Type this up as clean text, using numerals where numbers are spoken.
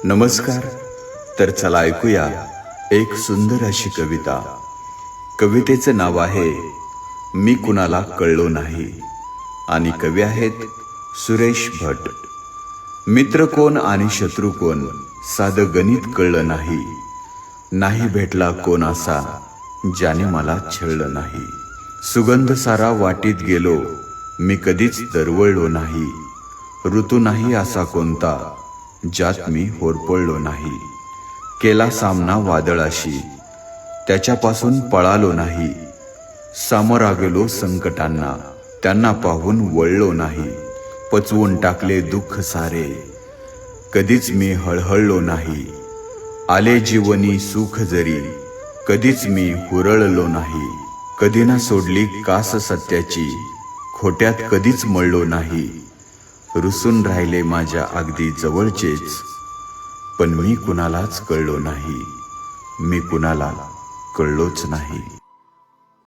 नमस्कार. तर चला ऐकूया एक सुंदर अशी कविता. कवितेचं नाव आहे मी कुणाला कळलो नाही आणि कवी आहेत सुरेश भट. मित्र कोण आणि शत्रू कोण साधं गणित कळलं नाही. नाही भेटला कोण असा ज्याने मला छळलं नाही. सुगंध सारा वाटीत गेलो मी कधीच दरवळलो नाही. ऋतू नाही असा कोणता ज्यात मी होरपळलो नाही. केला सामना वादळाशी त्याच्यापासून पळालो नाही. सामोरा गेलो संकटांना त्यांना पाहून वळलो नाही. पचवून टाकले दुःख सारे कधीच मी हळहळलो नाही. आले जीवनी सुख जरी कधीच मी हुरळलो नाही. कधी ना सोडली कास सत्याची खोट्यात कधीच मळलो नाही. रुसून राहिले माझ्या अगदी जवळचेच पण मी कुणालाच कळलो नाही. मी कुणाला कळलोच नाही.